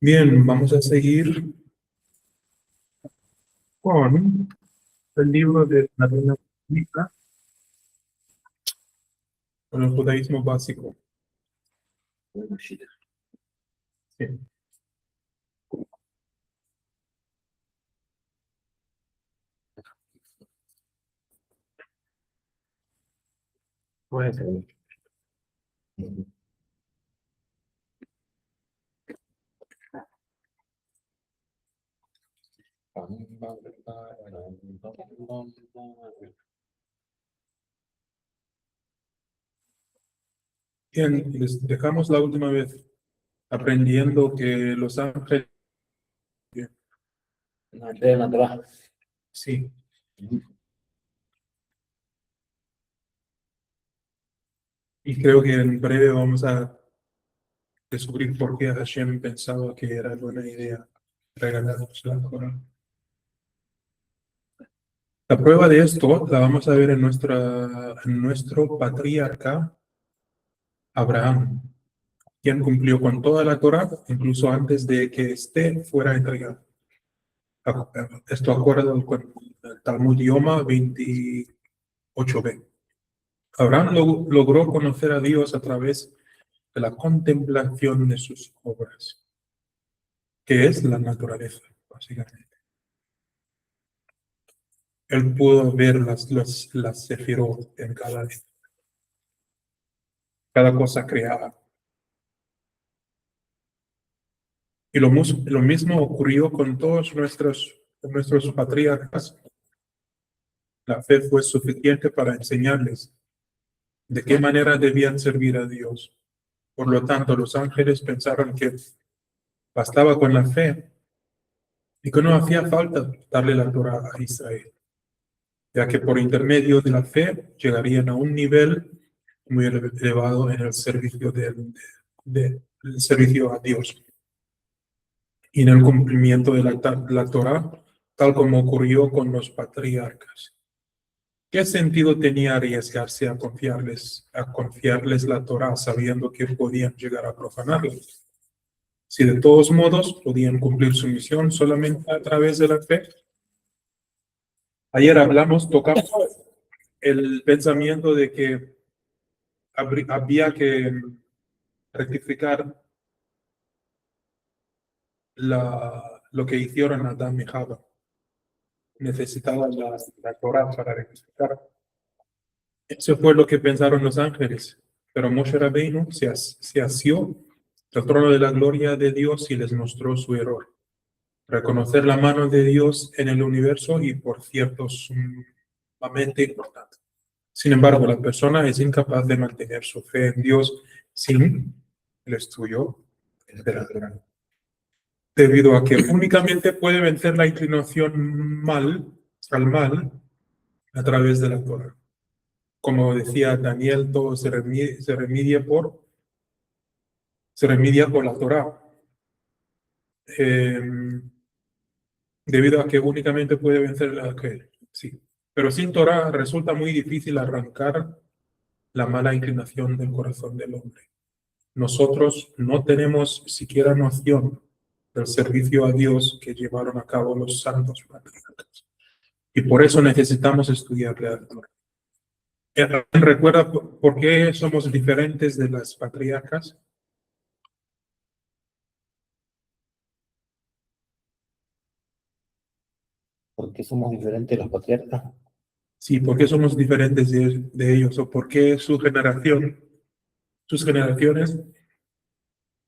Bien, vamos a seguir con el libro de la Reina Bíblica, con el judaísmo básico. Sí. Puede ser. Bien, les dejamos la última vez aprendiendo que los ángeles, Natural. sí, y creo que en breve vamos a descubrir por qué Hashem pensaba que era buena idea regalarnos la Corán. La prueba de esto la vamos a ver en nuestro patriarca Abraham, quien cumplió con toda la Torá, incluso antes de que éste fuera entregado. Esto acuerdo con el Talmud Yoma 28b. Abraham logró conocer a Dios a través de la contemplación de sus obras, que es la naturaleza, básicamente. Él pudo ver las sefirot en cada cosa creada. Y lo mismo ocurrió con todos nuestros patriarcas. La fe fue suficiente para enseñarles de qué manera debían servir a Dios. Por lo tanto, los ángeles pensaron que bastaba con la fe y que no hacía falta darle la Torá a Israel, ya que por intermedio de la fe llegarían a un nivel muy elevado en el servicio, el servicio a Dios y en el cumplimiento de la Torá, tal como ocurrió con los patriarcas. ¿Qué sentido tenía arriesgarse a confiarles la Torá sabiendo que podían llegar a profanarla? Si de todos modos podían cumplir su misión solamente a través de la fe. Ayer tocamos el pensamiento de que había que rectificar lo que hicieron Adán y Java. Necesitaban la Torá para rectificar. Eso fue lo que pensaron los ángeles. Pero Moshe Rabbeinu se asió del trono de la gloria de Dios y les mostró su error. Reconocer la mano de Dios en el universo y, por cierto, sumamente importante. Sin embargo, la persona es incapaz de mantener su fe en Dios sin el estudio de la Torá, debido a que únicamente puede vencer la inclinación al mal a través de la Torá. Como decía Daniel, todo se remedia por la Torá. Debido a que únicamente puede vencer la que sí. Pero sin Torah resulta muy difícil arrancar la mala inclinación del corazón del hombre. Nosotros no tenemos siquiera noción del servicio a Dios que llevaron a cabo los santos patriarcas. Y por eso necesitamos estudiar la Torah. ¿Recuerda por qué somos diferentes de las patriarcas? ¿Por qué somos diferentes de los patriarcas? Sí, ¿por qué somos diferentes de ellos? ¿O por qué sus generaciones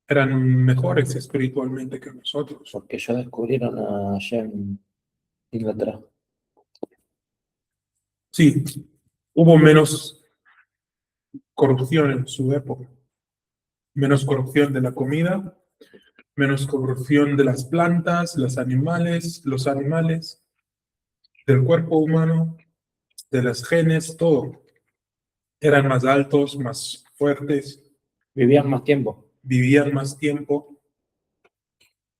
eran mejores espiritualmente que nosotros? Porque ya descubrieron allá en Inglaterra. Sí, hubo menos corrupción en su época, menos corrupción de la comida, menos corrupción de las plantas, los animales, del cuerpo humano, de las genes, todo. Eran más altos, más fuertes, Vivían más tiempo. vivían más tiempo.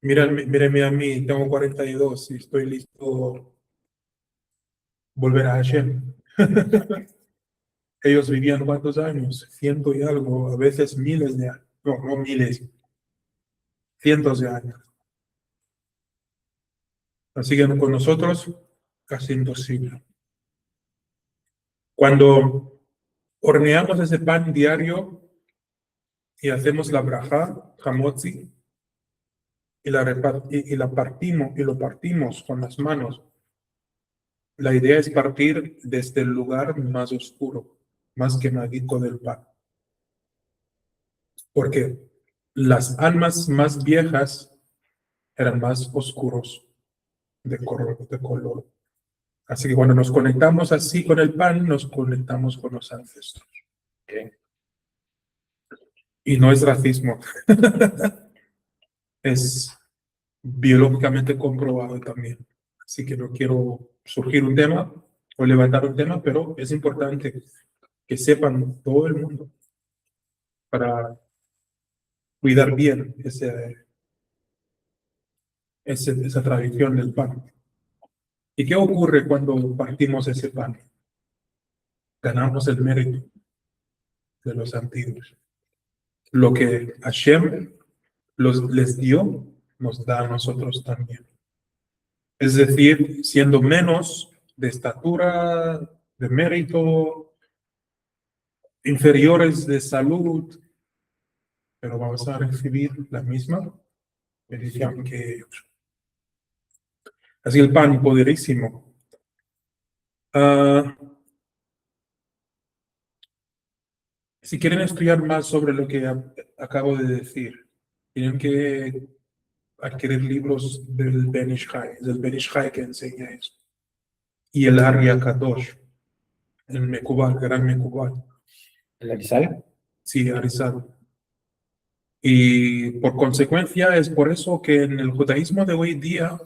Mírame a mí, tengo 42 y estoy listo a volver a Hashem. Ellos vivían ¿cuántos años? Ciento y algo, a veces miles de años. No, no miles. cientos de años. Así que con nosotros, casi imposible. Cuando horneamos ese pan diario y hacemos la brajá, hamotzi, y la partimos y lo partimos con las manos, la idea es partir desde el lugar más oscuro, más quemadico del pan. Porque las almas más viejas eran más oscuros de color. Así que cuando nos conectamos así con el pan, nos conectamos con los ancestros. Okay. Y no es racismo. Es biológicamente comprobado también. Así que no quiero surgir un tema o levantar un tema, pero es importante que sepan todo el mundo para cuidar bien esa tradición del pan. ¿Y qué ocurre cuando partimos ese pan? Ganamos el mérito de los antiguos. Lo que Hashem les dio, nos da a nosotros también. Es decir, siendo menos de estatura, de mérito, inferiores de salud, pero vamos a recibir la misma bendición que ellos. Así el pan poderísimo. Si quieren estudiar más sobre lo que acabo de decir, tienen que adquirir libros del Ben Ish Chai, del Ben Ish Chai que enseña eso. Y el Arya Kadosh, el Mekubal, Gran Mekubal. ¿El Arizal? Sí, Arizal. Y por consecuencia es por eso que en el judaísmo de hoy día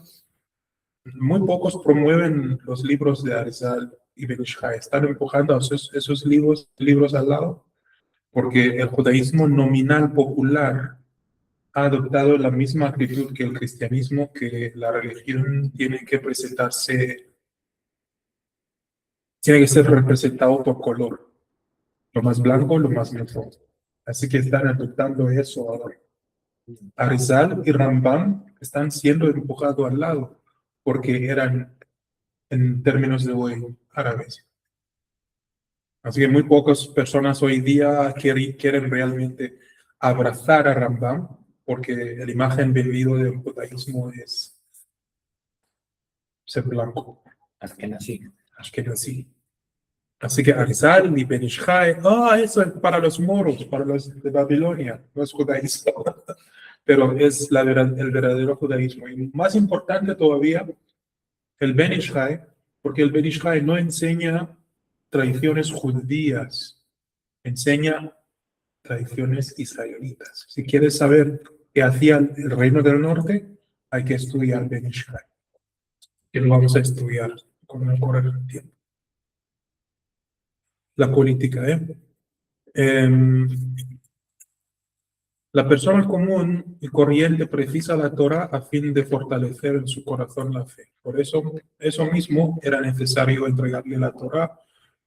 muy pocos promueven los libros de Arizal y Ben Ish Chai. Están empujando a esos libros al lado porque el judaísmo nominal popular ha adoptado la misma actitud que el cristianismo, que la religión tiene que presentarse, tiene que ser representado por color, lo más blanco, lo más negro. Así que están adoptando eso ahora. Arizal y Rambam están siendo empujados al lado, porque eran, en términos de hoy, árabes. Así que muy pocas personas hoy día quieren realmente abrazar a Rambam, porque la imagen vendida del judaísmo es ser blanco. Ashkenazi. Así que Arizal y Ben Ish Chai, eso es para los moros, para los de Babilonia, no es judaísmo. Pero es el verdadero judaísmo. Y más importante todavía, el Ben Ish Chai, porque el Ben Ish Chai no enseña tradiciones judías, enseña tradiciones israelitas. Si quieres saber qué hacía el reino del norte, hay que estudiar Ben Ish Chai. Que lo vamos a estudiar con el correr del tiempo. La política, la persona común y corriente precisa la Torah a fin de fortalecer en su corazón la fe. Por eso mismo era necesario entregarle la Torah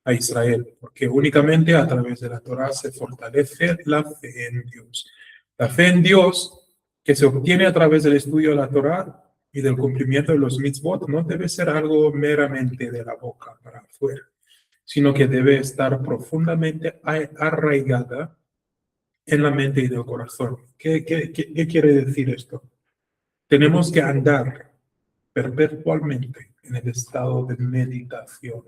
a Israel, porque únicamente a través de la Torah se fortalece la fe en Dios. La fe en Dios, que se obtiene a través del estudio de la Torah y del cumplimiento de los mitzvot, no debe ser algo meramente de la boca para afuera, sino que debe estar profundamente arraigada en la mente y en el corazón. ¿Qué quiere decir esto? Tenemos que andar perpetuamente en el estado de meditación.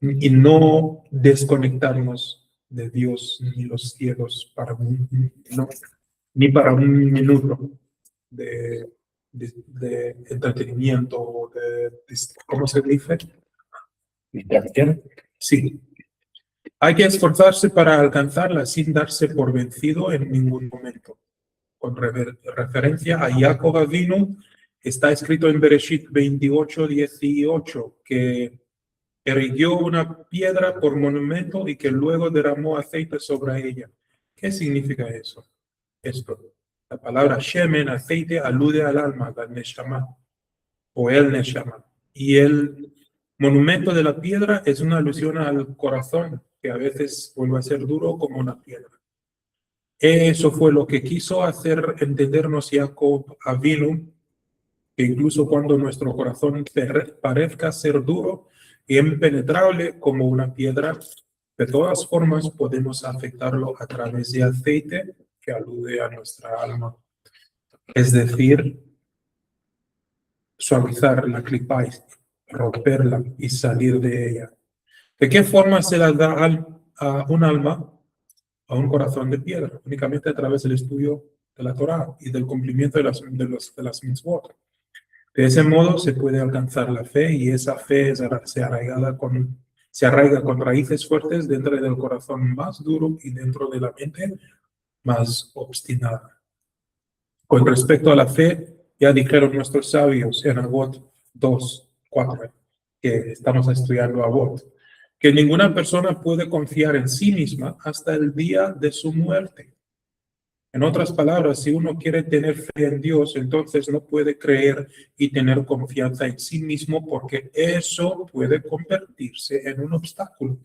Y no desconectarnos de Dios ni los cielos ni para un minuto de entretenimiento o ¿cómo se dice? ¿Distracción? Sí. Hay que esforzarse para alcanzarla sin darse por vencido en ningún momento. Con referencia a Jacob Avinu, está escrito en Bereshit 28:18 que erigió una piedra por monumento y que luego derramó aceite sobre ella. ¿Qué significa eso? Esto. La palabra shemen, aceite, alude al alma, al neshama, o el neshama. Y el monumento de la piedra es una alusión al corazón, que a veces vuelve a ser duro como una piedra. Eso fue lo que quiso hacer entendernos Jacob Avinu, que incluso cuando nuestro corazón parezca ser duro y impenetrable como una piedra, de todas formas podemos afectarlo a través de aceite que alude a nuestra alma. Es decir, suavizar la clipa, romperla y salir de ella. ¿De qué forma se la da a un alma, a un corazón de piedra? Únicamente a través del estudio de la Torá y del cumplimiento de las mitzvot. De ese modo se puede alcanzar la fe y esa fe se arraiga con raíces fuertes dentro del corazón más duro y dentro de la mente más obstinada. Con respecto a la fe, ya dijeron nuestros sabios en Avot 2:4, que estamos estudiando Avot, que ninguna persona puede confiar en sí misma hasta el día de su muerte. En otras palabras, si uno quiere tener fe en Dios, entonces no puede creer y tener confianza en sí mismo porque eso puede convertirse en un obstáculo.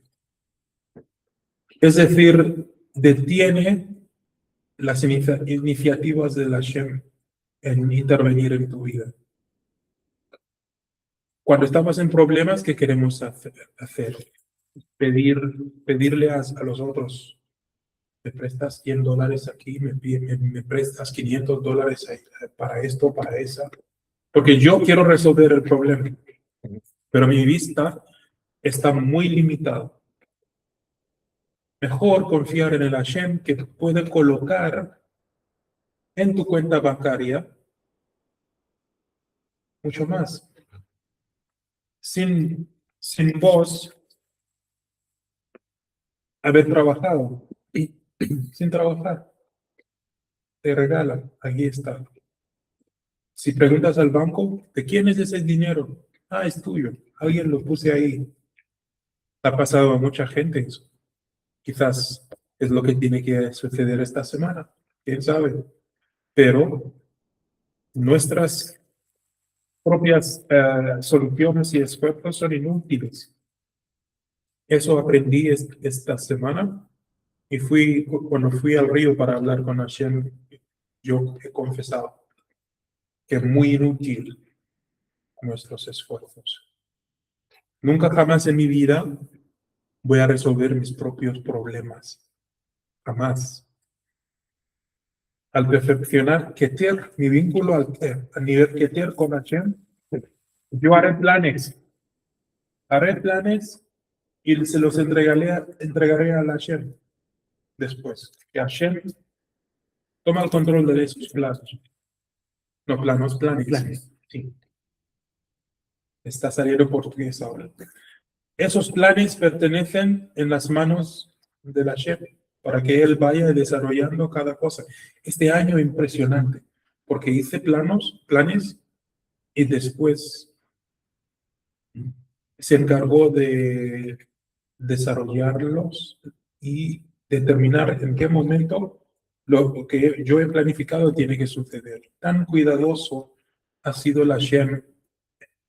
Es decir, detiene las iniciativas de la Hashem en intervenir en tu vida. Cuando estamos en problemas, ¿qué queremos hacer? Pedirle a los otros. Me prestas $100 aquí, me prestas $500 para esto, para esa. Porque yo quiero resolver el problema, pero mi vista está muy limitada. Mejor confiar en el Hashem que puede colocar en tu cuenta bancaria mucho más. Sin vos haber trabajado, sin trabajar, te regala, aquí está. Si preguntas al banco, ¿de quién es ese dinero? Ah, es tuyo, alguien lo puse ahí. Ha pasado a mucha gente eso. Quizás es lo que tiene que suceder esta semana, quién sabe. Pero nuestras propias soluciones y esfuerzos son inútiles. Eso aprendí esta semana y cuando fui al río para hablar con Hashem, yo he confesado que es muy inútil nuestros esfuerzos. Nunca jamás en mi vida voy a resolver mis propios problemas. Jamás. Al perfeccionar Keter, mi vínculo a nivel Keter con Hashem, yo haré planes y se los entregaré a Hashem después. Que Hashem toma el control de esos planos. No, planes. Sí. Está saliendo portugués ahora. Esos planes pertenecen en las manos de Hashem para que Él vaya desarrollando cada cosa. Este año impresionante, porque hice planes y después se encargó de desarrollarlos y determinar en qué momento lo que yo he planificado tiene que suceder. Tan cuidadoso ha sido la Hashem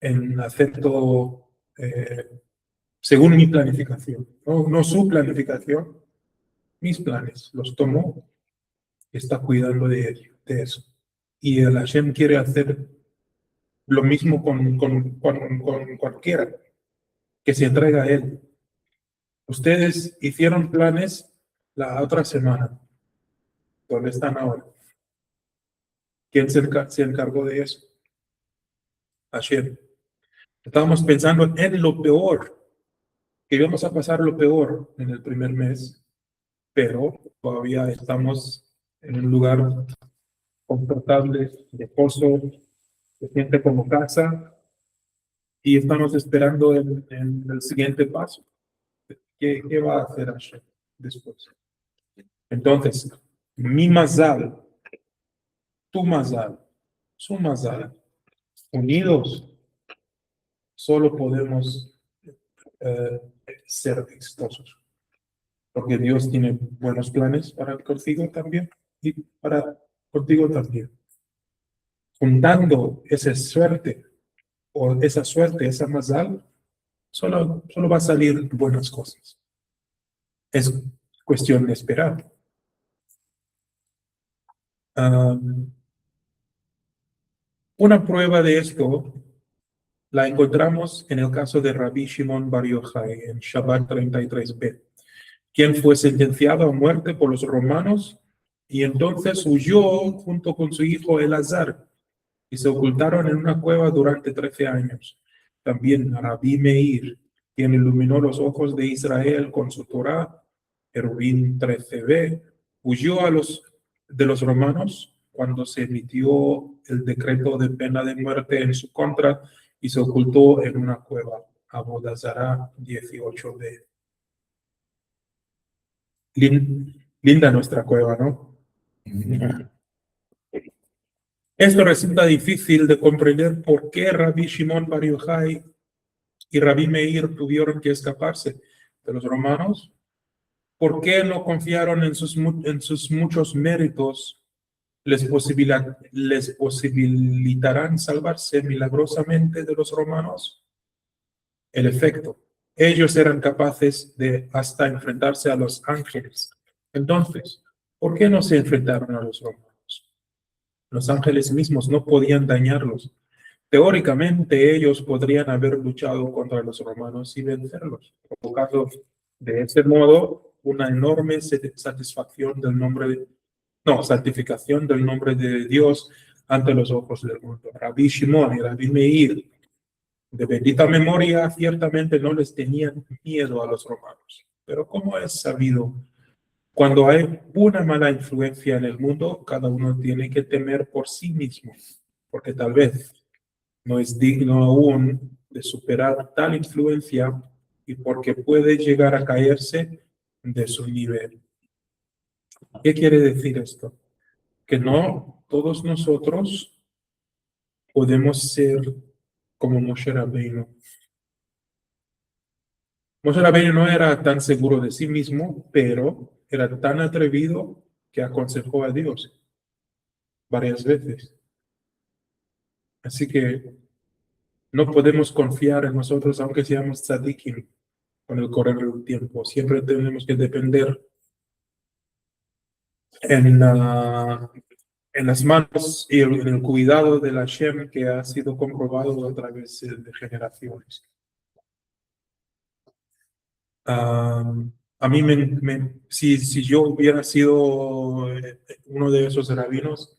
en hacer todo según mi planificación, no su planificación, mis planes, los tomó, está cuidando de eso. Y el Hashem quiere hacer lo mismo con cualquiera que se entrega a Él. Ustedes hicieron planes la otra semana. ¿Dónde están ahora? ¿Quién se encargó de eso? Hashem. Estábamos pensando en lo peor, que íbamos a pasar lo peor en el primer mes, pero todavía estamos en un lugar confortable, de pozo, se siente como casa, y estamos esperando en el siguiente paso. ¿Qué va a hacer Hashem después? Entonces, mi mazal, tu mazal, su mazal, unidos, solo podemos ser exitosos. Porque Dios tiene buenos planes para contigo también y para contigo también. Juntando esa suerte, esa mazal, solo va a salir buenas cosas. Es cuestión de esperar. Una prueba de esto la encontramos en el caso de Rabbi Shimon Bar Yochai en Shabbat 33b, quien fue sentenciado a muerte por los romanos y entonces huyó junto con su hijo Elazar y se ocultaron en una cueva durante 13 años. También Rabbi Meir, quien iluminó los ojos de Israel con su Torá, Eruvin 13b, huyó de los romanos cuando se emitió el decreto de pena de muerte en su contra y se ocultó en una cueva. Avodah Zará 18b. Linda nuestra cueva, ¿no? Esto resulta difícil de comprender por qué Rabbi Shimon Bar Yochai y Rabbi Meir tuvieron que escaparse de los romanos. ¿Por qué no confiaron en sus muchos méritos? Les posibilitarán salvarse milagrosamente de los romanos. El efecto, ellos eran capaces de hasta enfrentarse a los ángeles. Entonces, ¿por qué no se enfrentaron a los romanos? Los ángeles mismos no podían dañarlos. Teóricamente, ellos podrían haber luchado contra los romanos y vencerlos, provocando de este modo una enorme santificación del nombre de Dios ante los ojos del mundo. Rabbi Shimon y Rabbi Meir, de bendita memoria, ciertamente no les tenían miedo a los romanos. Pero como es sabido, cuando hay una mala influencia en el mundo, cada uno tiene que temer por sí mismo, porque tal vez no es digno aún de superar tal influencia y porque puede llegar a caerse de su nivel. ¿Qué quiere decir esto? Que no todos nosotros podemos ser como Moshe Rabbeinu. Moshe Rabbeinu no era tan seguro de sí mismo, pero era tan atrevido que aconsejó a Dios varias veces. Así que no podemos confiar en nosotros, aunque seamos tzadikim, con el correr del tiempo. Siempre tenemos que depender en las manos y en el cuidado de la Hashem que ha sido comprobado a través de generaciones. A mí, si yo hubiera sido uno de esos rabinos,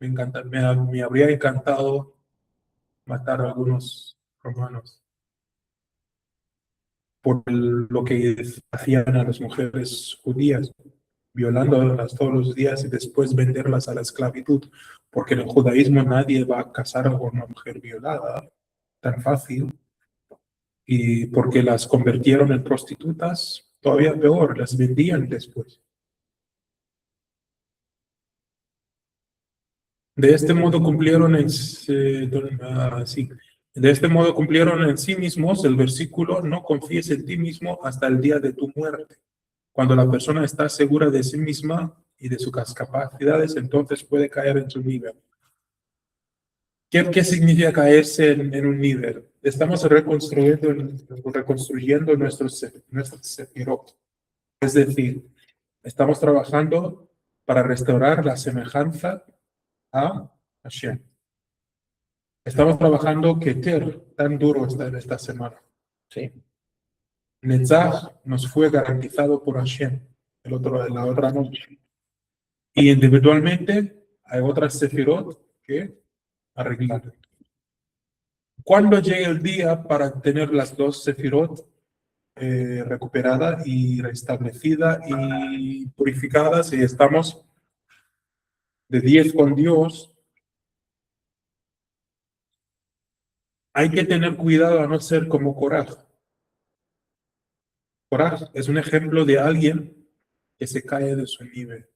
me habría encantado matar a algunos romanos por lo que hacían a las mujeres judías, violándolas todos los días y después venderlas a la esclavitud, porque en el judaísmo nadie va a casar con una mujer violada tan fácil, y porque las convirtieron en prostitutas, todavía peor, las vendían después. De este modo cumplieron de este modo cumplieron en sí mismos el versículo: no confíes en ti mismo hasta el día de tu muerte. Cuando la persona está segura de sí misma y de sus capacidades, entonces puede caer en su nivel. ¿Qué significa caerse en un nivel? Estamos reconstruyendo nuestros sefirot. Es decir, estamos trabajando para restaurar la semejanza a Hashem. Estamos trabajando Keter, tan duro está en esta semana. Sí. Netzach nos fue garantizado por Hashem la otra noche. Y individualmente hay otras sefirot que arreglar. ¿Cuándo llega el día para tener las dos sefirot recuperadas y restablecidas y purificadas y estamos de 10 con Dios? Hay que tener cuidado a no ser como Coraj. Coraj es un ejemplo de alguien que se cae de su nivel.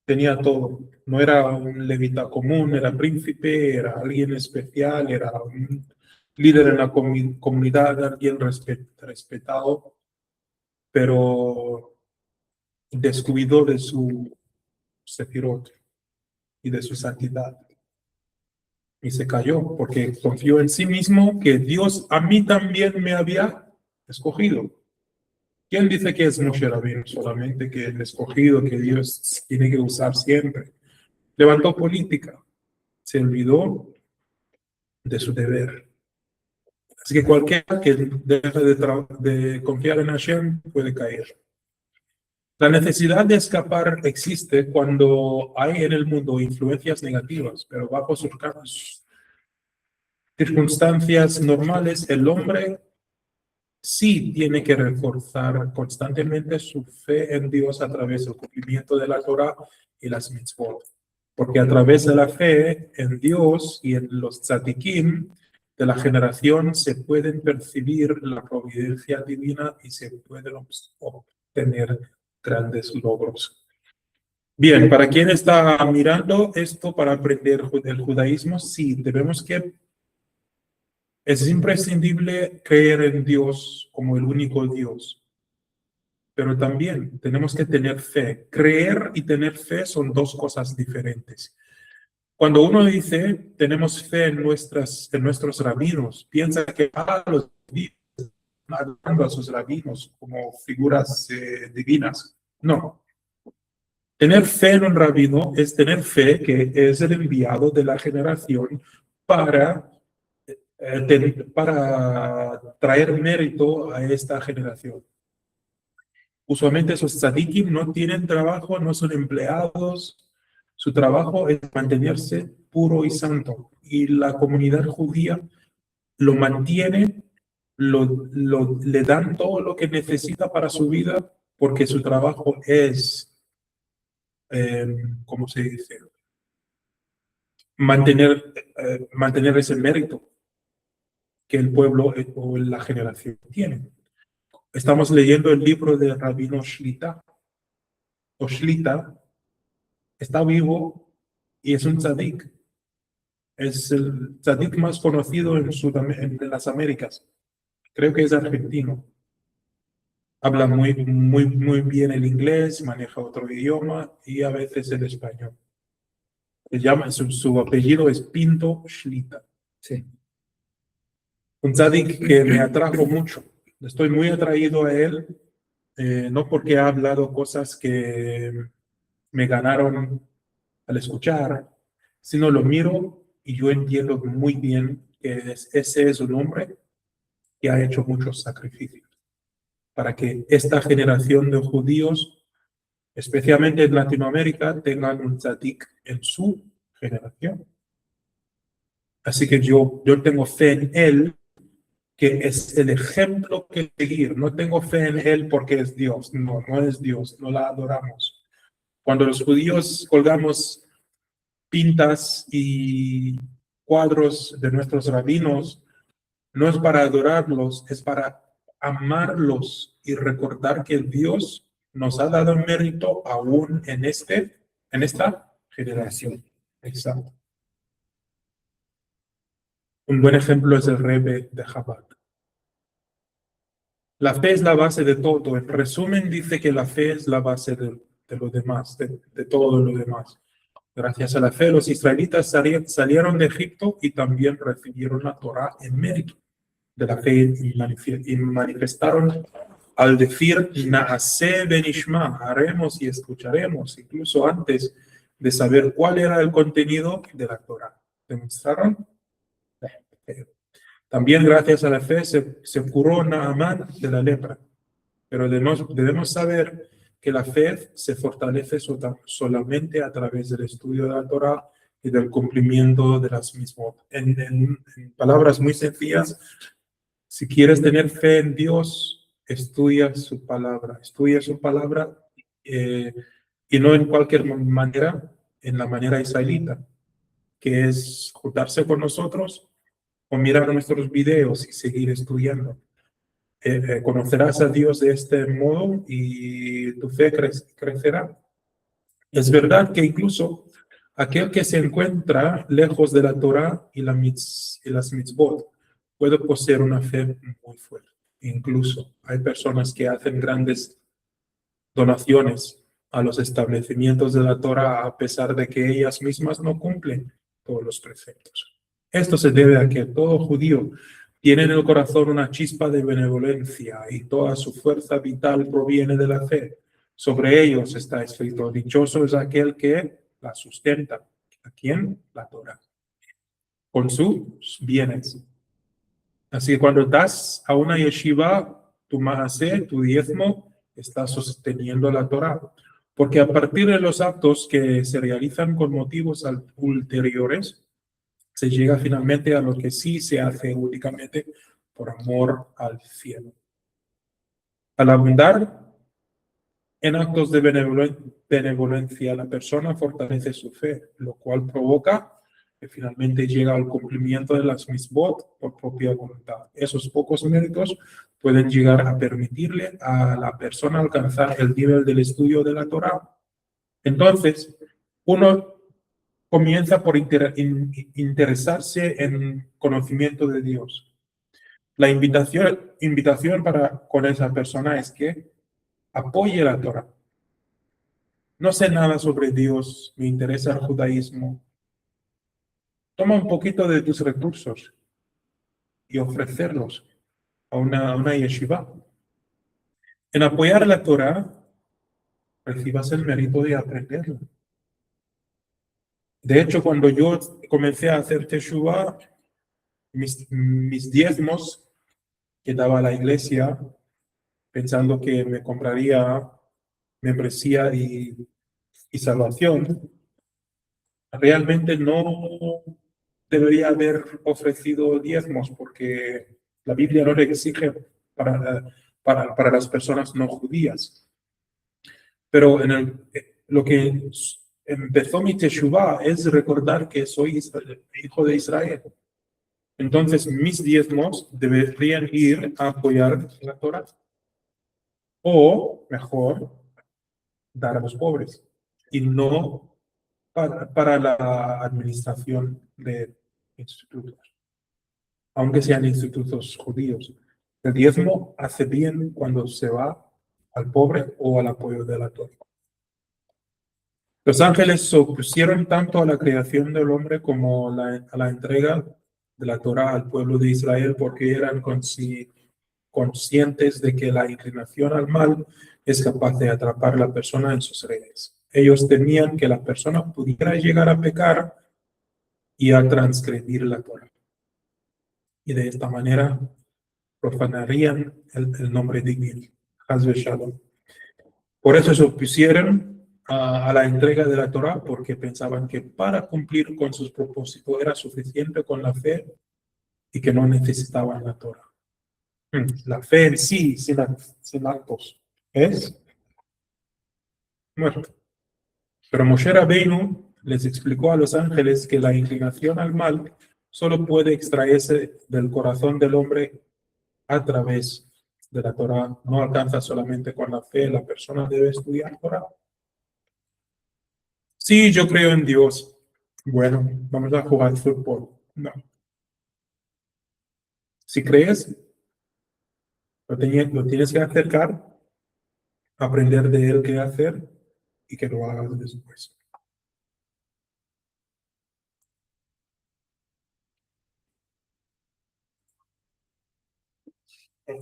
Tenía todo. No era un levita común, era príncipe, era alguien especial, era un líder en la comunidad, alguien respetado, pero descuidó de su sefirot y de su santidad. Y se cayó porque confió en sí mismo que Dios a mí también me había escogido. ¿Quién dice que es Moshe Rabbeinu solamente, que el escogido que Dios tiene que usar siempre? Levantó política, se olvidó de su deber. Así que cualquiera que deje de confiar en Hashem puede caer. La necesidad de escapar existe cuando hay en el mundo influencias negativas, pero bajo sus circunstancias normales, el hombre sí tiene que reforzar constantemente su fe en Dios a través del cumplimiento de la Torah y las mitzvot. Porque a través de la fe en Dios y en los tzadikim de la generación se pueden percibir la providencia divina y se pueden obtener grandes logros. Bien, para quien está mirando esto para aprender el judaísmo, sí, es imprescindible creer en Dios como el único Dios, pero también tenemos que tener fe. Creer y tener fe son dos cosas diferentes. Cuando uno dice tenemos fe en nuestros rabinos, piensa que los adorando a sus rabinos como figuras divinas. No. Tener fe en un rabino es tener fe que es el enviado de la generación para traer mérito a esta generación. Usualmente esos tzadikim no tienen trabajo, no son empleados, su trabajo es mantenerse puro y santo. Y la comunidad judía lo mantiene, le dan todo lo que necesita para su vida, porque su trabajo es, ¿cómo se dice? Mantener ese mérito que el pueblo o la generación tiene. Estamos leyendo el libro de Rabino Shlita. O Shlita está vivo y es un tzadik. Es el tzadik más conocido en las Américas. Creo que es argentino. Habla muy bien el inglés, maneja otro idioma y a veces el español. Su apellido es Pinto Shlita. Sí. Un tzadik que me atrajo mucho. Estoy muy atraído a él, no porque ha hablado cosas que me ganaron al escuchar, sino lo miro y yo entiendo muy bien que ese es un hombre que ha hecho muchos sacrificios para que esta generación de judíos, especialmente en Latinoamérica, tengan un tzadik en su generación. Así que yo tengo fe en él, que es el ejemplo que seguir. No tengo fe en él porque es Dios. No, no es Dios, no la adoramos. Cuando los judíos colgamos pintas y cuadros de nuestros rabinos, no es para adorarlos, es para amarlos y recordar que Dios nos ha dado mérito aún en esta generación. Exacto. Un buen ejemplo es el Rebbe de Chabad. La fe es la base de todo. En resumen, dice que la fe es la base de lo demás, de todo lo demás. Gracias a la fe, los israelitas salieron de Egipto y también recibieron la Torah en mérito de la fe y manifestaron al decir Naaseh benishma, haremos y escucharemos, incluso antes de saber cuál era el contenido de la Torah. ¿Demostraron? También gracias a la fe se curó Naamán de la lepra. Pero debemos saber que la fe se fortalece solamente a través del estudio de la Torah y del cumplimiento de las mismas. En palabras muy sencillas, si quieres tener fe en Dios, estudia su palabra y no en cualquier manera, en la manera israelita, que es juntarse con nosotros o mirar nuestros videos y seguir estudiando. Conocerás a Dios de este modo y tu fe crecerá. Es verdad que incluso aquel que se encuentra lejos de la Torah y las mitzvot puede poseer una fe muy fuerte. Incluso hay personas que hacen grandes donaciones a los establecimientos de la Torah a pesar de que ellas mismas no cumplen todos los preceptos. Esto se debe a que todo judío Tiene en el corazón una chispa de benevolencia y toda su fuerza vital proviene de la fe. Sobre ellos está escrito, dichoso es aquel que la sustenta. ¿A quién? La Torah. Con sus bienes. Así que cuando das a una yeshiva, tu mahasé, tu diezmo, está sosteniendo la Torah. Porque a partir de los actos que se realizan con motivos ulteriores, se llega finalmente a lo que sí se hace únicamente por amor al cielo. Al abundar en actos de benevolencia, la persona fortalece su fe, lo cual provoca que finalmente llega al cumplimiento de las misbot por propia voluntad. Esos pocos méritos pueden llegar a permitirle a la persona alcanzar el nivel del estudio de la Torah. Entonces, uno comienza por interesarse en conocimiento de Dios. La invitación con esa persona es que apoye la Torah. No sé nada sobre Dios, me interesa el judaísmo. Toma un poquito de tus recursos y ofrecerlos a una yeshiva. En apoyar la Torah, recibas el mérito de aprenderla. De hecho, cuando yo comencé a hacer Teshuvah, mis diezmos que daba a la iglesia, pensando que me compraría membresía y salvación, realmente no debería haber ofrecido diezmos porque la Biblia no le exige para las personas no judías. Pero lo que empezó mi teshuvah es recordar que soy hijo de Israel. Entonces mis diezmos deberían ir a apoyar la Torah. O, mejor, dar a los pobres. Y no para la administración de institutos, aunque sean institutos judíos. El diezmo hace bien cuando se va al pobre o al apoyo de la Torah. Los ángeles se opusieron tanto a la creación del hombre como a la entrega de la Torah al pueblo de Israel porque eran conscientes de que la inclinación al mal es capaz de atrapar a la persona en sus redes. Ellos temían que la persona pudiera llegar a pecar y a transgredir la Torah. Y de esta manera profanarían el nombre divino. Hazbe Shalom. Por eso se opusieron a la entrega de la Torah, porque pensaban que para cumplir con sus propósitos era suficiente con la fe y que no necesitaban la Torah. La fe en sí, sin actos, es muerta. Pero Moshe Rabbeinu les explicó a los ángeles que la inclinación al mal solo puede extraerse del corazón del hombre a través de la Torah. No alcanza solamente con la fe, la persona debe estudiar Torah. Sí, yo creo en Dios. Bueno, vamos a jugar fútbol. No. Si crees, lo tienes que acercar, aprender de él qué hacer y que lo hagas después.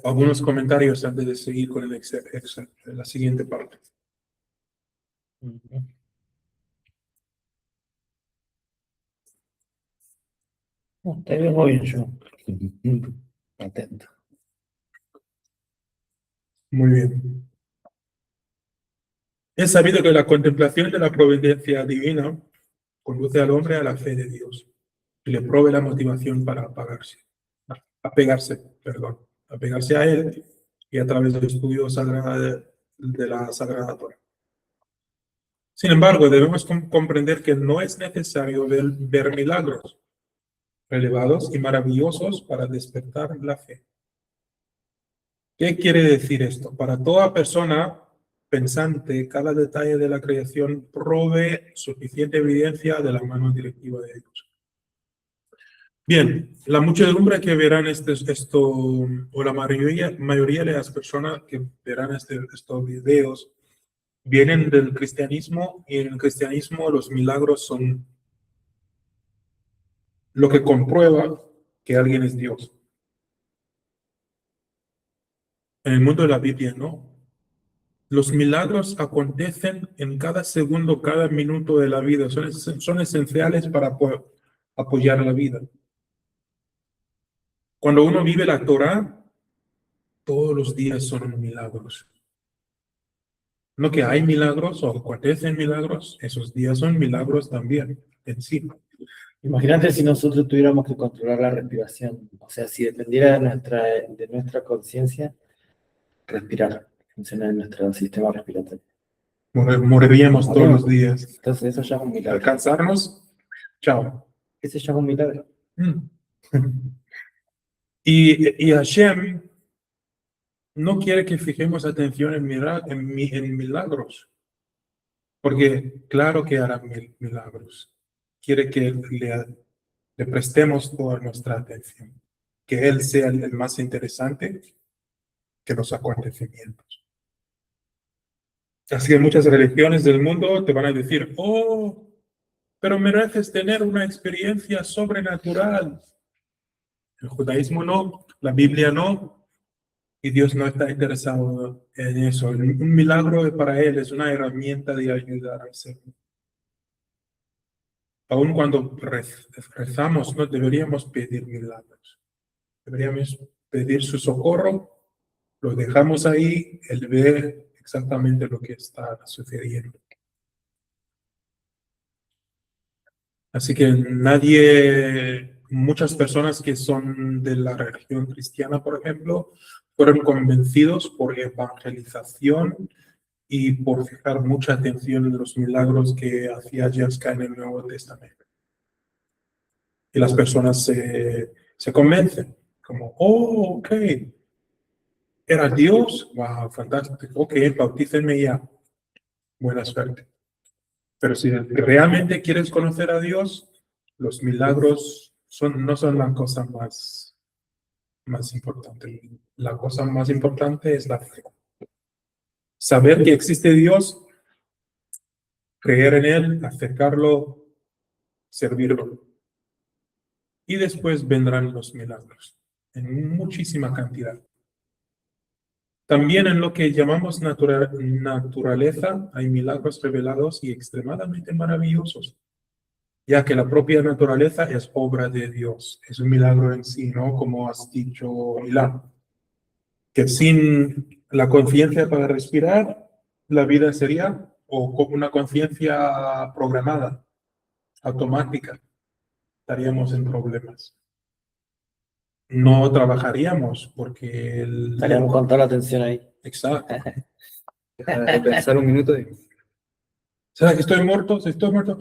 Algunos comentarios antes de seguir con la siguiente parte. No, te veo bien yo. Atento. Muy bien. Es sabido que la contemplación de la providencia divina conduce al hombre a la fe de Dios y le provee la motivación para apegarse a él y a través del estudio sagrado de la Sagrada Torah. Sin embargo, debemos comprender que no es necesario ver milagros elevados y maravillosos para despertar la fe. ¿Qué quiere decir esto? Para toda persona pensante, cada detalle de la creación provee suficiente evidencia de la mano directiva de Dios. Bien, la muchedumbre que verán esto, o la mayoría de las personas que verán estos videos, vienen del cristianismo, y en el cristianismo los milagros son lo que comprueba que alguien es Dios. en el mundo de la Biblia, ¿no? Los milagros acontecen en cada segundo, cada minuto de la vida. Son esenciales para apoyar la vida. Cuando uno vive la Torá, todos los días son milagros. No que hay milagros o acontecen milagros, esos días son milagros también en sí. Imagínate si nosotros tuviéramos que controlar la respiración. O sea, si dependiera de nuestra conciencia, respirar, funciona en nuestro sistema respiratorio. Moriríamos todos los días. Entonces eso ya es un milagro. Alcanzarnos, chao. Ese ya es un milagro. Mm. Y Hashem no quiere que fijemos atención en milagros, porque claro que hará milagros. Quiere que le prestemos toda nuestra atención, que Él sea el más interesante que los acontecimientos. Así que muchas religiones del mundo te van a decir, oh, pero mereces tener una experiencia sobrenatural. El judaísmo no, la Biblia no, y Dios no está interesado en eso. Un milagro para Él es una herramienta de ayudar al ser. Aun cuando rezamos, no deberíamos pedir milagros. Deberíamos pedir su socorro, lo dejamos ahí, Él ve exactamente lo que está sucediendo. Así que muchas personas que son de la religión cristiana, por ejemplo, fueron convencidos por evangelización y por fijar mucha atención en los milagros que hacía Yahshua en el Nuevo Testamento. Y las personas se convencen, como, oh, ok, ¿era Dios? Wow, fantástico, ok, bautícenme ya, buena suerte. Pero si realmente quieres conocer a Dios, los milagros no son la cosa más importante. La cosa más importante es la fe. Saber que existe Dios, creer en Él, acercarlo, servirlo. Y después vendrán los milagros, en muchísima cantidad. También en lo que llamamos naturaleza hay milagros revelados y extremadamente maravillosos, ya que la propia naturaleza es obra de Dios, es un milagro en sí, ¿no? Como has dicho, Milán, que sin la conciencia para respirar, la vida sería o como una conciencia programada, automática, estaríamos en problemas. No trabajaríamos porque Estaríamos con toda la atención ahí. Exacto. Deja de pensar un minuto y ¿Será que estoy muerto? Si estoy muerto.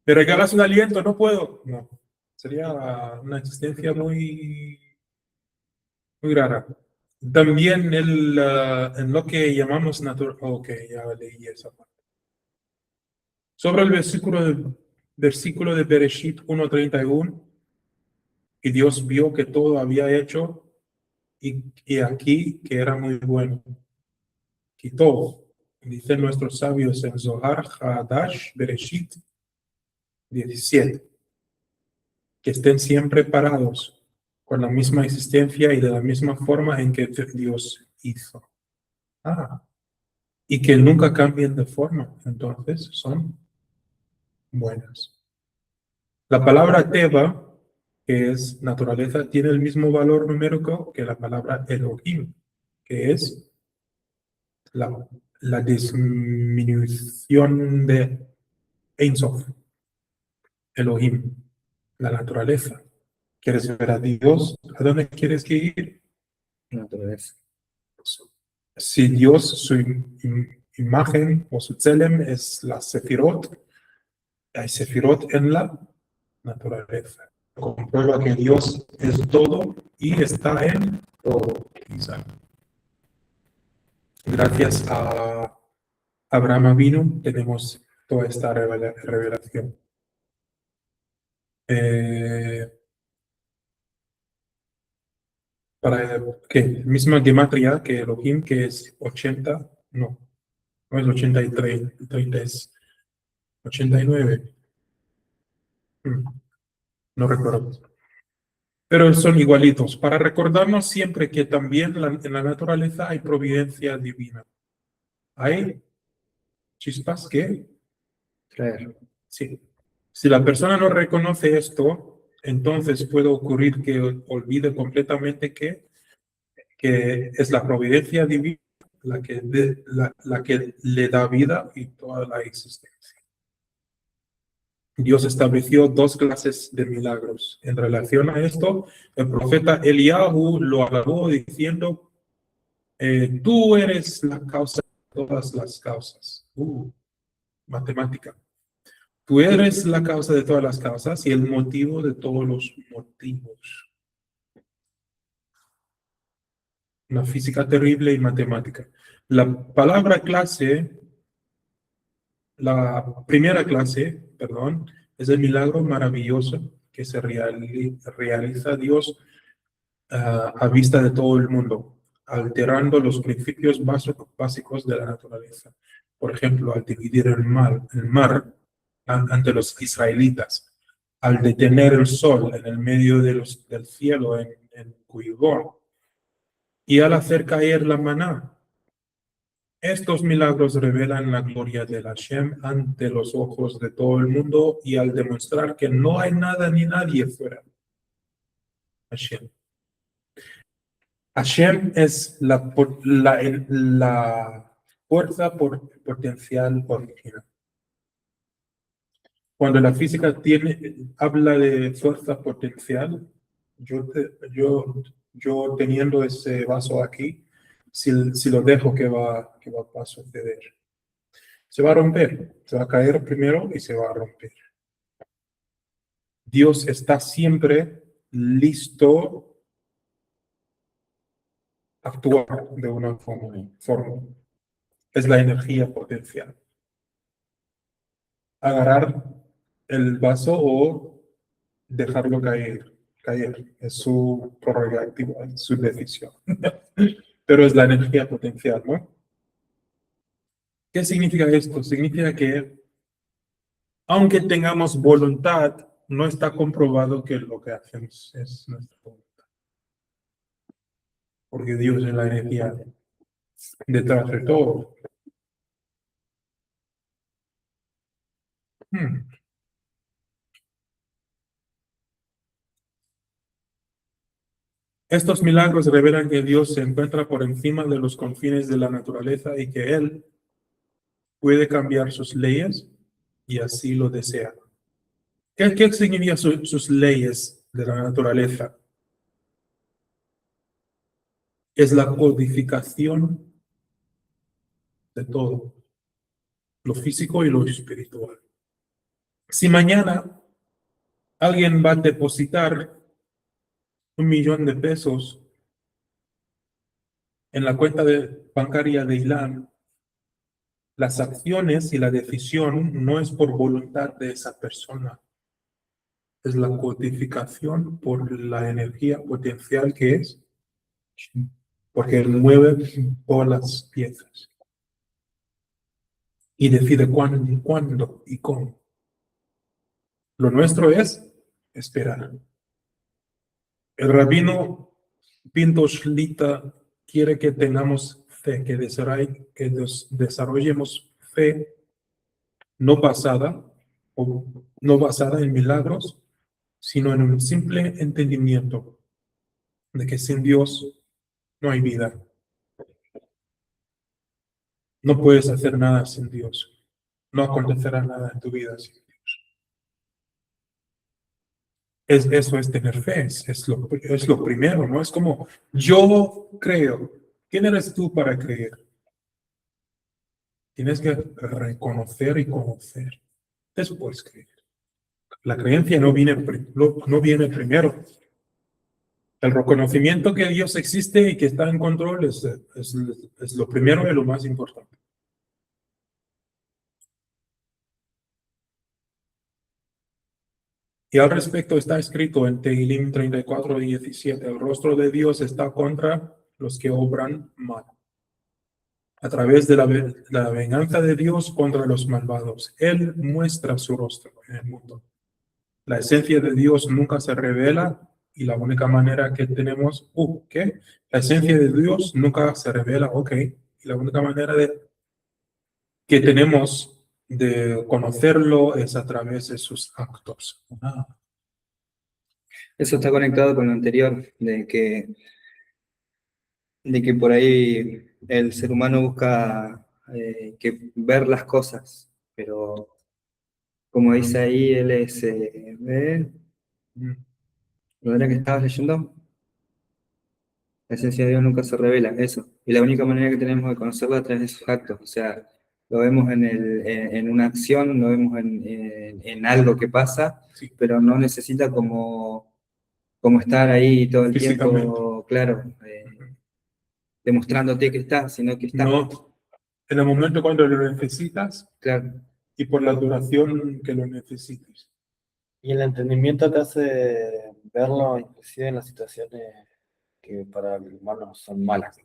¿Me regalas un aliento? No puedo. No. Sería una existencia muy rara. También en lo que llamamos natural. Ok, ya leí esa parte. Sobre el versículo de Bereshit 1:31, y Dios vio que todo había hecho, y aquí que era muy bueno. Quitó, dicen nuestros sabios en Zohar Hadash Bereshit 17, que estén siempre parados con la misma existencia y de la misma forma en que Dios hizo. Y que nunca cambien de forma, entonces son buenas. La palabra Teva, que es naturaleza, tiene el mismo valor numérico que la palabra Elohim, que es la disminución de Ein Sof, Elohim, la naturaleza. ¿Quieres ver a Dios? ¿A dónde quieres que ir? naturaleza. Si Dios, su imagen o su tselem es la Sefirot, hay Sefirot en la naturaleza. Comprueba que Dios es todo y está en todo. Gracias a Abraham Avinu tenemos toda esta revelación. Para que misma gematria que Elohim, que es 80, no es 83, 30 es 89. No recuerdo. pero son igualitos, para recordarnos siempre que también en la naturaleza hay providencia divina. Hay chispas que, Claro. sí. Si la persona no reconoce esto, entonces puede ocurrir que olvide completamente que es la providencia divina la que le da vida y toda la existencia. Dios estableció dos clases de milagros. En relación a esto, el profeta Eliyahu lo alabó diciendo, tú eres la causa de todas las causas. Matemática. Tú eres la causa de todas las causas y el motivo de todos los motivos. Una física terrible y matemática. La palabra clase, la primera clase, perdón, es el milagro maravilloso que se realiza Dios a vista de todo el mundo, alterando los principios básicos de la naturaleza. Por ejemplo, al dividir el mar ante los israelitas, al detener el sol en el medio del cielo en Cuigón, y al hacer caer la maná. Estos milagros revelan la gloria de Hashem ante los ojos de todo el mundo y al demostrar que no hay nada ni nadie fuera de Hashem. Hashem es la fuerza potencial original. Cuando la física habla de fuerza potencial, yo teniendo ese vaso aquí, si lo dejo, ¿qué va a suceder? Se va a romper, se va a caer primero y se va a romper. Dios está siempre listo a actuar de una forma. Es la energía potencial. Agarrar el vaso o dejarlo caer. Es su prerrogativa, es su decisión. Pero es la energía potencial, ¿no? ¿Qué significa esto? Significa que aunque tengamos voluntad, no está comprobado que lo que hacemos es nuestra voluntad. Porque Dios es la energía detrás de todo. Estos milagros revelan que Dios se encuentra por encima de los confines de la naturaleza y que Él puede cambiar sus leyes y así lo desea. ¿Qué significa sus leyes de la naturaleza? Es la codificación de todo, lo físico y lo espiritual. Si mañana alguien va a depositar $1,000,000 en la cuenta bancaria de Ilan, las acciones y la decisión no es por voluntad de esa persona, es la codificación por la energía potencial que es, porque él mueve todas las piezas y decide cuándo y cómo. Lo nuestro es esperar. El rabino Pinto Shlita quiere que tengamos fe, que desarrollemos fe no basada en milagros, sino en un simple entendimiento de que sin Dios no hay vida. No puedes hacer nada sin Dios. No acontecerá nada en tu vida sin Dios. Eso es tener fe, es lo primero, ¿no? Es como, yo creo. ¿Quién eres tú para creer? Tienes que reconocer y conocer. Después creer. La creencia no viene primero. El reconocimiento que Dios existe y que está en control es lo primero y lo más importante. Y al respecto está escrito en Tehilim 34:17, el rostro de Dios está contra los que obran mal. A través de la venganza de Dios contra los malvados, Él muestra su rostro en el mundo. La esencia de Dios nunca se revela Y la única manera que tenemos, ¿qué? La esencia de Dios nunca se revela, ok. Y la única manera que tenemos de conocerlo es a través de sus actos. Eso está conectado con lo anterior, de que por ahí el ser humano busca ver las cosas, pero como dice ahí, él es... Mm, ¿no era que estabas leyendo? La esencia de Dios nunca se revela, eso. Y la única manera que tenemos de conocerlo es a través de sus actos. O sea, lo vemos en una acción, lo vemos en algo que pasa, sí, pero no necesita como estar ahí todo el físicamente. tiempo, claro, demostrándote que está, sino que está. No, en el momento cuando lo necesitas Claro, y por la duración que lo necesites. Y el entendimiento te hace verlo inclusive en las situaciones que para el humano son malas.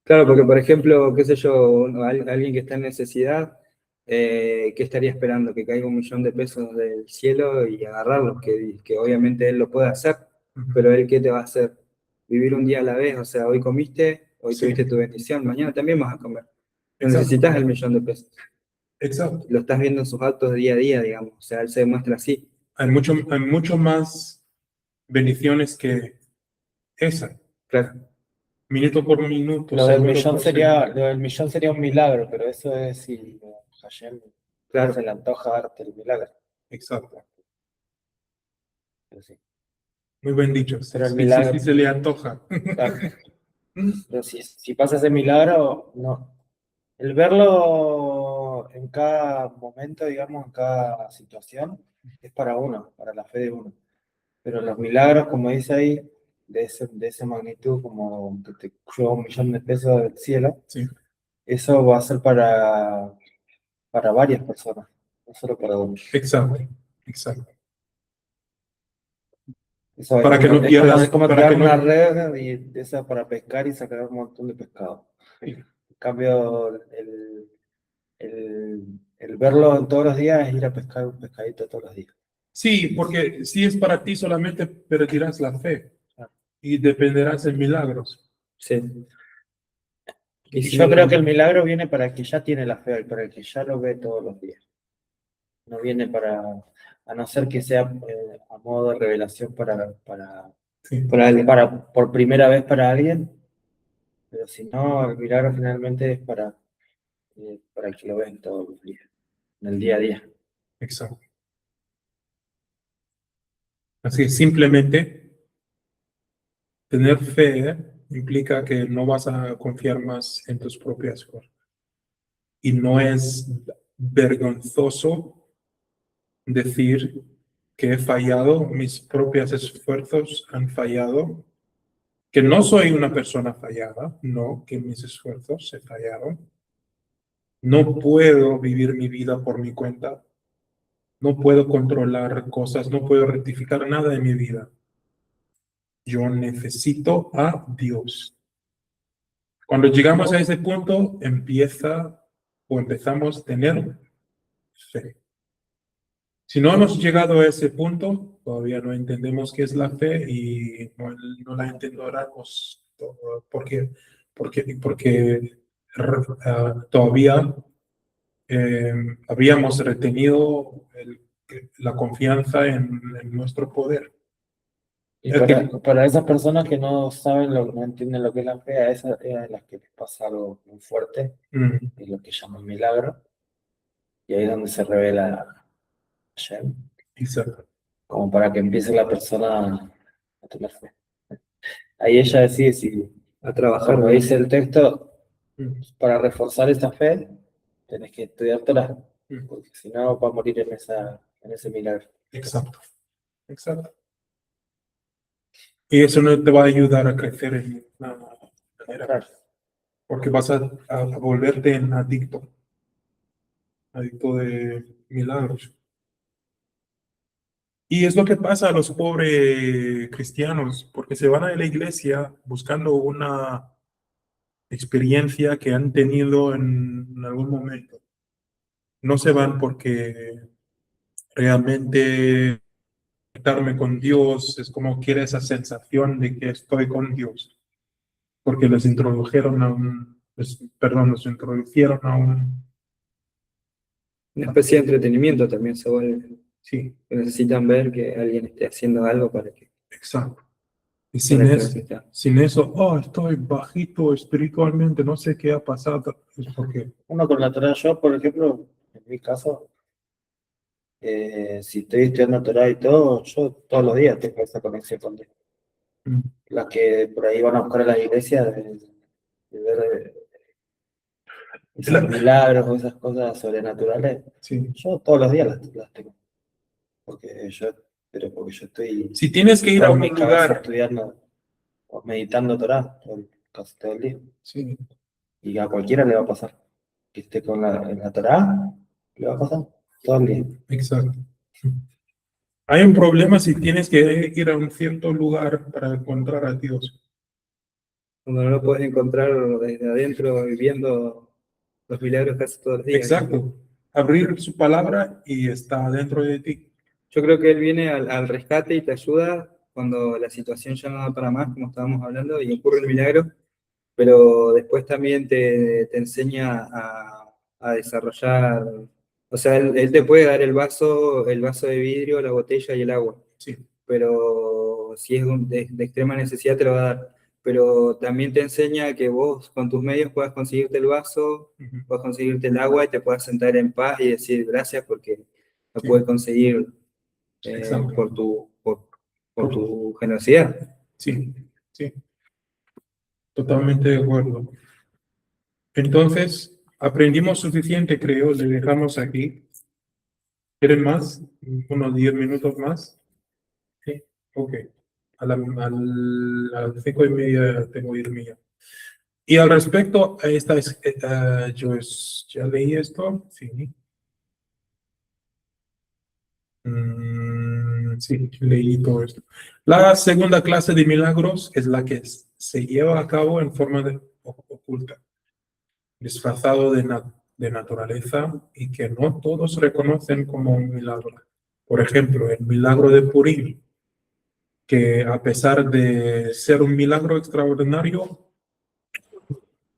claro, porque por ejemplo, qué sé yo, alguien que está en necesidad, ¿qué estaría esperando? Que caiga 1.000.000 de pesos del cielo y agarrarlos, que obviamente él lo puede hacer, pero él ¿qué te va a hacer? Vivir un día a la vez, o sea, hoy comiste, hoy Sí. tuviste tu bendición, mañana también vas a comer. No Exacto. necesitas el 1.000.000 de pesos. Exacto. Lo estás viendo en sus actos de día a día, digamos, o sea, él se demuestra así. Hay mucho más bendiciones que esa. Claro, Minuto por minuto, Lo del segundo millón por sería, segundo. lo del millón sería un milagro, pero eso es si Hashem claro. se le antoja darte el milagro. Exacto. Pero sí. Muy bien dicho. Pero el Sí, milagro, sí, se le antoja. claro, pero si pasa ese milagro, no. El verlo en cada momento, digamos, en cada situación, es para uno, para la fe de uno. Pero los milagros, como dice ahí, de esa magnitud, como que te lleva 1.000.000 de pesos del cielo, Sí, eso va a ser para varias personas, no solo para uno. exacto. Exacto. Eso Para que no es pierdas, como para tirar que una no. red y de esa para pescar y sacar un montón de pescado. Sí, En cambio, el verlo todos los días es ir a pescar un pescadito todos los días. sí, porque si es para ti solamente perderás la fe y dependerás de milagros. Sí. Y Y si yo no, creo que el milagro viene para el que ya tiene la fe y para el que ya lo ve todos los días. No viene a no ser que sea a modo de revelación Sí, por primera vez para alguien, pero si no, el milagro finalmente es para el que lo ve todos los días, en el día a día. exacto. Así que simplemente tener fe implica que no vas a confiar más en tus propias fuerzas. Y no es vergonzoso decir que he fallado, mis propios esfuerzos han fallado, que no soy una persona fallada, no, que mis esfuerzos se fallaron. No puedo vivir mi vida por mi cuenta, no puedo controlar cosas, no puedo rectificar nada de mi vida. Yo necesito a Dios. Cuando llegamos a ese punto, empezamos a tener fe. Si no hemos llegado a ese punto, todavía no entendemos qué es la fe y no la entenderemos porque todavía habíamos retenido la confianza en nuestro poder. Y Es que, para esas personas que no saben, no entienden lo que es la fe, a esas es a las que les pasa algo muy fuerte, es lo que llaman milagro, y ahí es donde se revela Hashem, exacto. como para que empiece la persona a tener fe. Ahí ella decide si, a trabajar, como dice el texto, Mm, para reforzar esa fe, tenés que estudiártela, mm, porque si no va a morir en ese milagro. exacto. Exacto. Y eso no te va a ayudar a crecer en ninguna manera, Claro. porque vas a volverte en adicto de milagros. Y es lo que pasa a los pobres cristianos, porque se van a la iglesia buscando una experiencia que han tenido en algún momento. No se van porque realmente conectarme con Dios, es como quiere esa sensación de que estoy con Dios, porque les introdujeron a nos introdujeron a Una especie de entretenimiento también se vuelve. sí, Que necesitan ver que alguien esté haciendo algo para que exacto. Y para estar así está. sin eso, oh, estoy bajito espiritualmente, no sé qué ha pasado, es porque, Uno con la Torah, yo, por ejemplo, en mi caso, si estoy estudiando Torah y todo, yo todos los días tengo esa conexión con Dios. mm, Las que por ahí van a buscar a la iglesia de ver esos la- milagros o esas cosas sobrenaturales, sí. yo todos los días las tengo. Porque yo estoy Si tienes que ir a toda un mi cabeza lugar, estudiando o meditando Torah casi todo el día. sí, Y a cualquiera le va a pasar. Que esté en la Torah, le va a pasar todo el día. exacto. Hay un problema si tienes que ir a un cierto lugar para encontrar a Dios. Cuando no lo puedes encontrar desde adentro viviendo los milagros casi todos los días. Exacto. Abrir su palabra y está dentro de ti. Yo creo que él viene al rescate y te ayuda cuando la situación ya no da para más, como estábamos hablando, y ocurre el milagro, pero después también te enseña a desarrollar, o sea, él te puede dar el vaso de vidrio, la botella y el agua, Sí. pero si es de extrema necesidad te lo va a dar. Pero también te enseña que vos con tus medios puedas conseguirte el vaso, Ujú. puedas conseguirte el agua y te puedas sentar en paz y decir gracias porque lo Sí. puedes conseguir Exacto. por tu generosidad. Sí, sí, totalmente de acuerdo. Entonces, aprendimos suficiente, creo, le dejamos aquí. ¿Quieren más? ¿Unos 10 minutos más? Sí, ok. A las 5:30 tengo que irme ya. Y al respecto, ya leí esto, sí. Sí, leí todo esto. La segunda clase de milagros es la que se lleva a cabo en forma oculta, disfrazado de naturaleza y que no todos reconocen como un milagro. Por ejemplo, el milagro de Purim, que a pesar de ser un milagro extraordinario,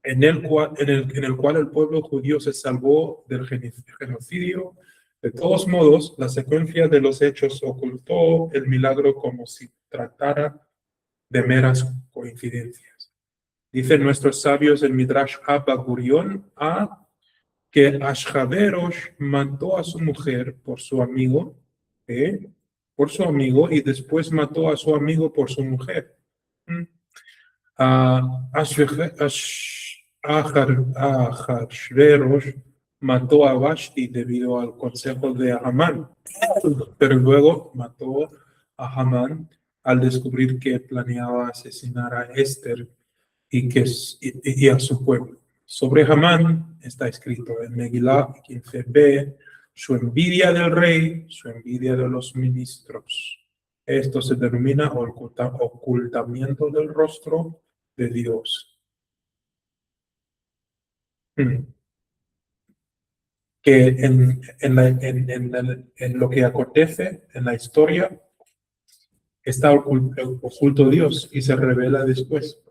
en el cual el pueblo judío se salvó del genocidio. De todos modos, la secuencia de los hechos ocultó el milagro como si tratara de meras coincidencias. Dicen nuestros sabios en Midrash Abba Gurion que Ashhaverosh mató a su mujer por su amigo, y después mató a su amigo por su mujer. ¿Mm? Ahasverosh mató a Vashti debido al consejo de Hamán, pero luego mató a Hamán al descubrir que planeaba asesinar a Esther y a su pueblo. Sobre Hamán está escrito en Megilá 15b, su envidia del rey, su envidia de los ministros. Esto se denomina ocultamiento del rostro de Dios. Que en lo que acontece en la historia está oculto Dios y se revela después.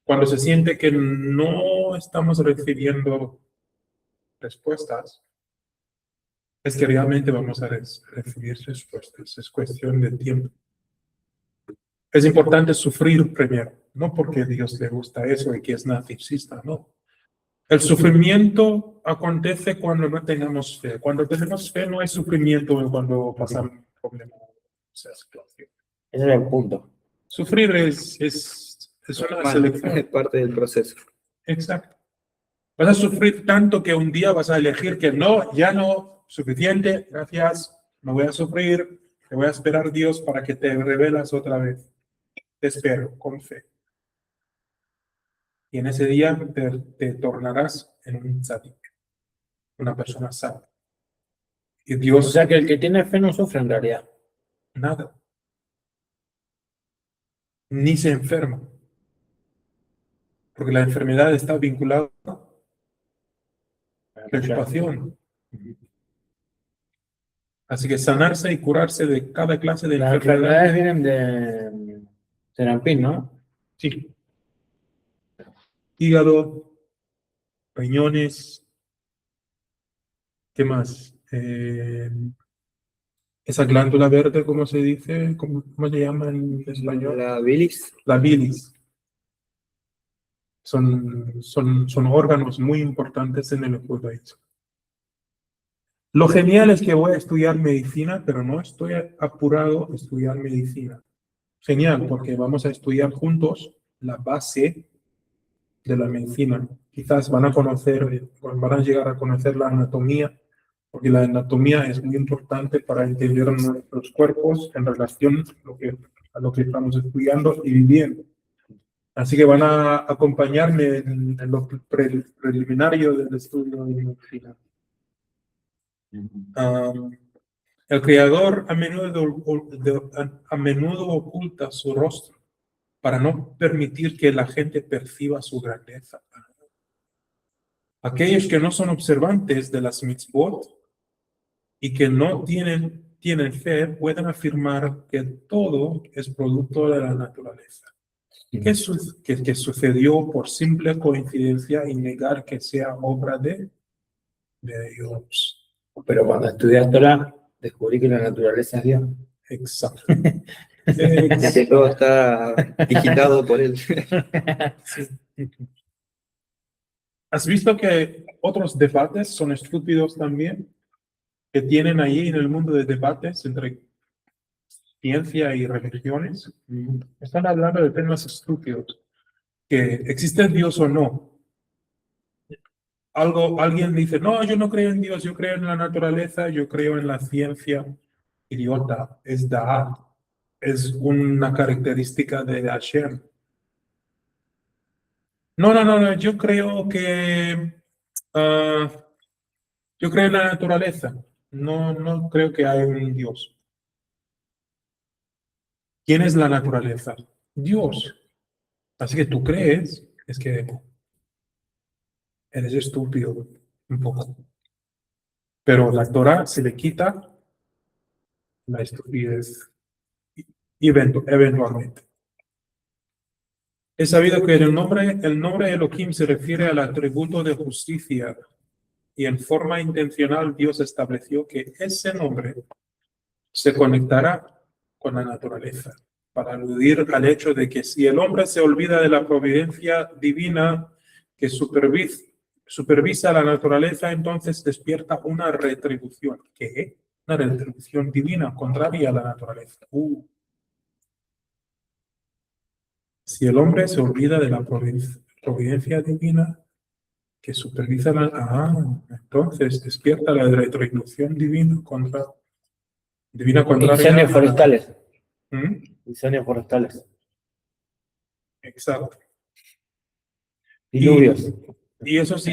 Cuando se siente que no estamos recibiendo respuestas, es que realmente vamos a recibir respuestas. Es cuestión de tiempo. Es importante sufrir primero, no porque a Dios le gusta eso y que es narcisista, no. El sufrimiento acontece cuando no tenemos fe. Cuando tenemos fe no hay sufrimiento cuando pasan problemas. O sea, situación. Ese era el punto. Sufrir es una selección. Es parte del proceso. Exacto. Vas a sufrir tanto que un día vas a elegir que no, ya no, suficiente, gracias, no voy a sufrir, te voy a esperar Dios para que te revelas otra vez. Te espero con fe. Y en ese día te tornarás en un tzadik, una persona sabia. Y O Dios, sea que el que tiene fe no sufre en realidad. nada, ni se enferma, porque la enfermedad está vinculada a la preocupación. Así que sanarse y curarse de cada clase de Las enfermedad. enfermedades vienen de Serampín, ¿no? Sí. Hígado, riñones, ¿qué más? Esa glándula verde, ¿cómo se dice? ¿Cómo se llama en español? La bilis. La bilis. Son órganos muy importantes en el judaísmo. Lo genial es que voy a estudiar medicina, pero no estoy apurado a estudiar medicina. Genial, porque vamos a estudiar juntos la base de la medicina. Quizás van a llegar a conocer la anatomía, porque la anatomía es muy importante para entender nuestros cuerpos en relación a lo que estamos estudiando y viviendo. Así que van a acompañarme en lo preliminario del estudio de medicina. El Creador a menudo oculta su rostro para no permitir que la gente perciba su grandeza. Aquellos que no son observantes de las mitzvot y que no tienen fe pueden afirmar que todo es producto de la naturaleza, que sucedió por simple coincidencia y negar que sea obra de Dios. Pero cuando estudias Torah, descubrí que la naturaleza es Dios. Exacto. Que todo está digitado por él. ¿Has visto que otros debates son estúpidos también? Que tienen ahí en el mundo de debates entre ciencia y religiones. Están hablando de temas estúpidos. Que existe Dios o no. Alguien dice, no, yo no creo en Dios, yo creo en la naturaleza, yo creo en la ciencia. Idiota, es Da'at. Es una característica de Hashem. No, yo creo que yo creo en la naturaleza. No creo que haya un Dios. ¿Quién es la naturaleza? Dios. Así que tú crees, es que eres estúpido un poco. Pero la Torah se le quita la estupidez eventualmente. He sabido que el nombre Elohim se refiere al atributo de justicia y en forma intencional Dios estableció que ese nombre se conectará con la naturaleza para aludir al hecho de que si el hombre se olvida de la providencia divina que supervisa la naturaleza, entonces despierta una retribución. ¿Qué? Una retribución divina contraria a la naturaleza. Si el hombre se olvida de la providencia divina que supervisa entonces despierta la retribución divina contraria Incendios forestales. ¿Mm? Incendios forestales. Exacto. Diluvios. Y esos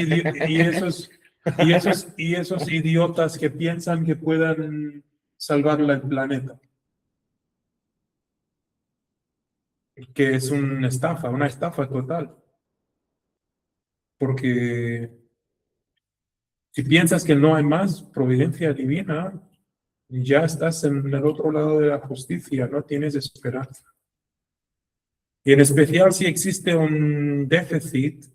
idiotas que piensan que puedan salvar el planeta. Que es una estafa total. Porque si piensas que no hay más providencia divina, ya estás en el otro lado de la justicia, no tienes esperanza. Y en especial si existe un déficit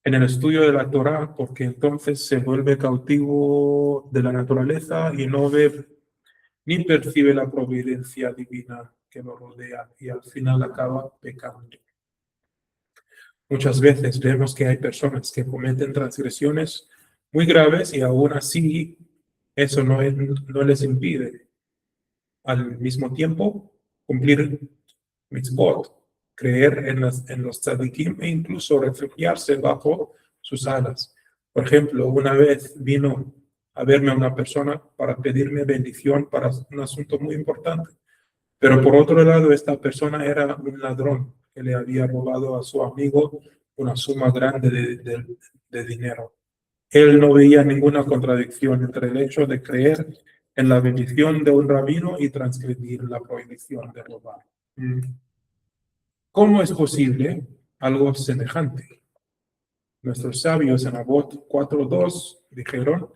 en el estudio de la Torah, porque entonces se vuelve cautivo de la naturaleza y no ve ni percibe la providencia divina que lo rodea y al final acaba pecando. Muchas veces vemos que hay personas que cometen transgresiones muy graves y aún así eso no les impide al mismo tiempo cumplir mitzvot, creer en los tzadikim e incluso refugiarse bajo sus alas. Por ejemplo, una vez vino a verme una persona para pedirme bendición para un asunto muy importante, pero por otro lado esta persona era un ladrón que le había robado a su amigo una suma grande de dinero. Él no veía ninguna contradicción entre el hecho de creer en la bendición de un rabino y transgredir la prohibición de robar. ¿Cómo es posible algo semejante? Nuestros sabios en Avot 4.2 dijeron,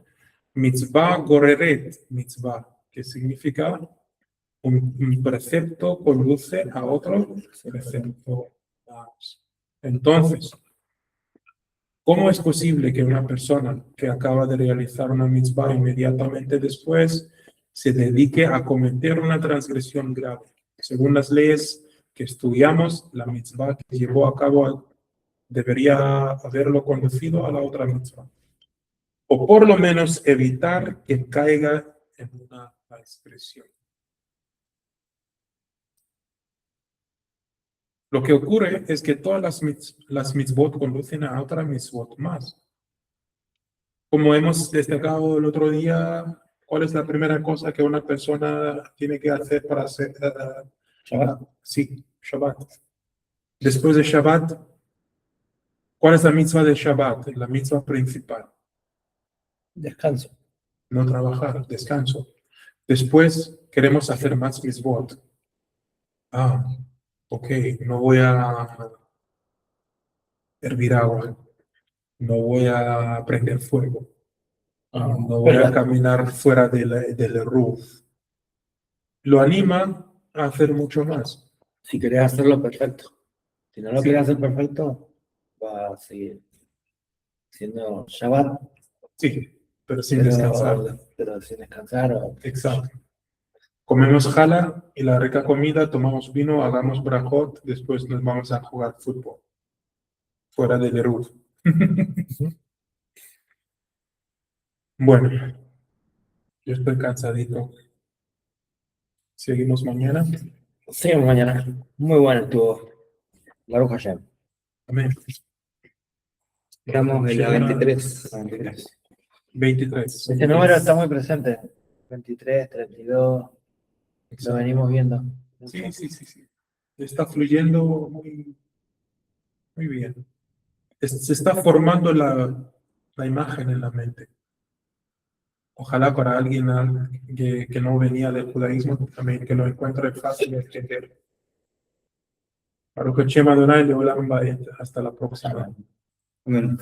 Mitzvah goreret mitzvah, que significa un precepto conduce a otro precepto más. Entonces, ¿cómo es posible que una persona que acaba de realizar una mitzvah inmediatamente después se dedique a cometer una transgresión grave? Según las leyes que estudiamos, la mitzvah que llevó a cabo debería haberlo conducido a la otra mitzvah. O por lo menos evitar que caiga en una transgresión. Lo que ocurre es que todas las mitzvot conducen a otra mitzvot más. Como hemos destacado el otro día, ¿cuál es la primera cosa que una persona tiene que hacer para hacer Shabbat. Sí, Shabbat. Después de Shabbat, ¿cuál es la mitzvah de Shabbat? La mitzvah principal. Descanso. No trabajar, descanso. Después queremos hacer más mitzvot. Ok, no voy a hervir agua, no voy a prender fuego, no voy a caminar fuera del roof. Lo anima a hacer mucho más. Si querés hacerlo perfecto. Si no lo Sí. quieres hacer perfecto, va a seguir siendo Shabbat, Sí, pero sin descansar. pero sin descansar. Exacto. Comemos jala y la rica comida, tomamos vino, hagamos brajot, después nos vamos a jugar fútbol. Fuera del roof. Bueno, yo estoy cansadito. Seguimos mañana. Seguimos mañana. Muy bueno estuvo. Baruch Hashem. Amén. Estamos en la 23. 23. Este número está muy presente. 23, 32. Lo Exacto. venimos viendo. Sí. Está fluyendo muy bien. Se está formando la imagen en la mente. Ojalá para alguien que no venía del judaísmo también que lo encuentre fácil de entender. Baruch Hashem Adonai Leolam Vaed. Hasta la próxima. Amén.